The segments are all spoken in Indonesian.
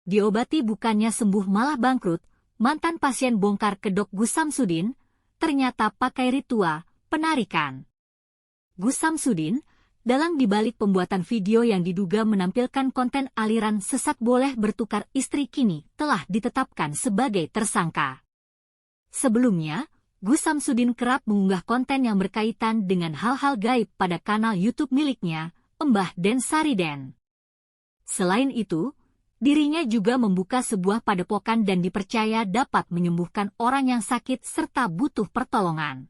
Diobati bukannya sembuh malah bangkrut, mantan pasien bongkar kedok Gus Samsudin, ternyata pakai ritual penarikan. Gus Samsudin, dalang dibalik pembuatan video yang diduga menampilkan konten aliran sesat boleh bertukar istri kini telah ditetapkan sebagai tersangka. Sebelumnya, Gus Samsudin kerap mengunggah konten yang berkaitan dengan hal-hal gaib pada kanal YouTube miliknya, Mbah Den Sariden. Selain itu, dirinya juga membuka sebuah padepokan dan dipercaya dapat menyembuhkan orang yang sakit serta butuh pertolongan.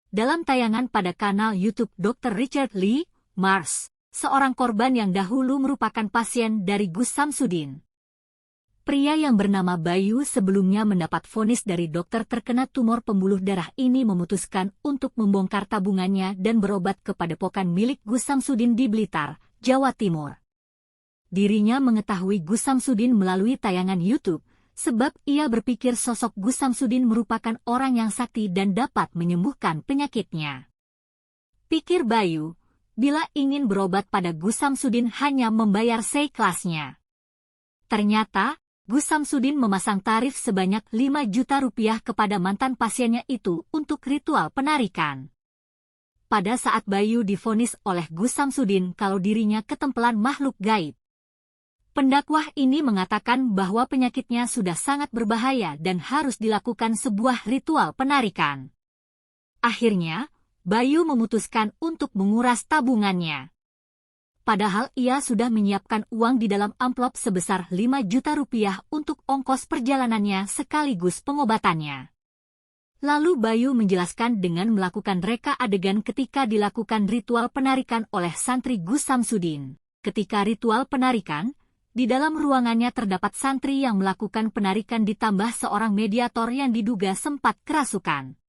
Dalam tayangan pada kanal YouTube Dr. Richard Lee, Mars, seorang korban yang dahulu merupakan pasien dari Gus Samsudin. Pria yang bernama Bayu sebelumnya mendapat vonis dari dokter terkena tumor pembuluh darah ini memutuskan untuk membongkar tabungannya dan berobat ke padepokan milik Gus Samsudin di Blitar, Jawa Timur. Dirinya mengetahui Gus Samsudin melalui tayangan YouTube, sebab ia berpikir sosok Gus Samsudin merupakan orang yang sakti dan dapat menyembuhkan penyakitnya. Pikir Bayu, bila ingin berobat pada Gus Samsudin hanya membayar seikhlasnya. Ternyata, Gus Samsudin memasang tarif sebanyak 5 juta rupiah kepada mantan pasiennya itu untuk ritual penarikan. Pada saat Bayu divonis oleh Gus Samsudin kalau dirinya ketempelan makhluk gaib. Pendakwah ini mengatakan bahwa penyakitnya sudah sangat berbahaya dan harus dilakukan sebuah ritual penarikan. Akhirnya, Bayu memutuskan untuk menguras tabungannya. Padahal ia sudah menyiapkan uang di dalam amplop sebesar 5 juta rupiah untuk ongkos perjalanannya sekaligus pengobatannya. Lalu Bayu menjelaskan dengan melakukan reka adegan ketika dilakukan ritual penarikan oleh santri Gus Samsudin. Ketika ritual penarikan, di dalam ruangannya terdapat santri yang melakukan penarikan ditambah seorang mediator yang diduga sempat kerasukan.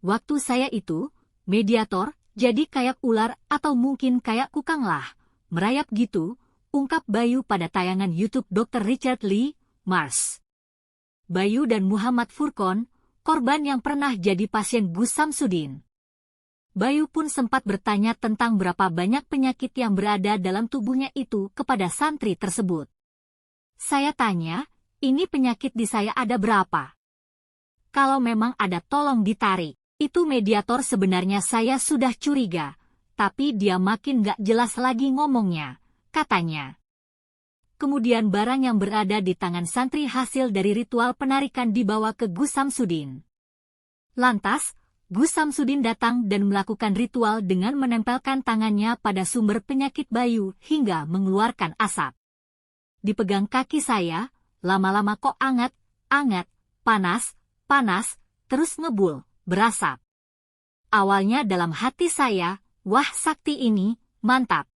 Waktu saya itu, mediator, jadi kayak ular atau mungkin kayak kukang lah, merayap gitu, ungkap Bayu pada tayangan YouTube Dr. Richard Lee, Mars. Bayu dan Muhammad Furqon, korban yang pernah jadi pasien Gus Samsudin. Bayu pun sempat bertanya tentang berapa banyak penyakit yang berada dalam tubuhnya itu kepada santri tersebut. Saya tanya, ini penyakit di saya ada berapa? Kalau memang ada tolong ditarik. Itu mediator sebenarnya saya sudah curiga, tapi dia makin gak jelas lagi ngomongnya, katanya. Kemudian barang yang berada di tangan santri hasil dari ritual penarikan dibawa ke Gus Samsudin. Lantas, Gus Samsudin datang dan melakukan ritual dengan menempelkan tangannya pada sumber penyakit Bayu hingga mengeluarkan asap. Dipegang kaki saya, lama-lama kok anget, panas, terus ngebul. Berasap. Awalnya dalam hati saya, wah sakti ini, mantap.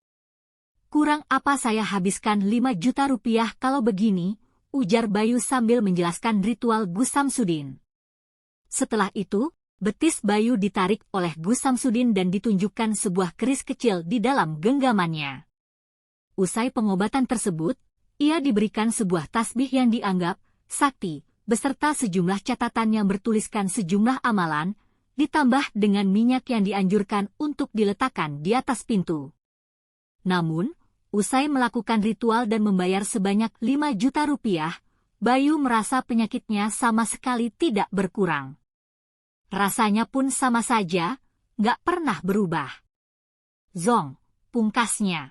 Kurang apa saya habiskan 5 juta rupiah kalau begini, ujar Bayu sambil menjelaskan ritual Gus Samsudin. Setelah itu, betis Bayu ditarik oleh Gus Samsudin dan ditunjukkan sebuah keris kecil di dalam genggamannya. Usai pengobatan tersebut, ia diberikan sebuah tasbih yang dianggap sakti, beserta sejumlah catatan yang bertuliskan sejumlah amalan, ditambah dengan minyak yang dianjurkan untuk diletakkan di atas pintu. Namun, usai melakukan ritual dan membayar sebanyak 5 juta rupiah, Bayu merasa penyakitnya sama sekali tidak berkurang. Rasanya pun sama saja, nggak pernah berubah. Zong, pungkasnya.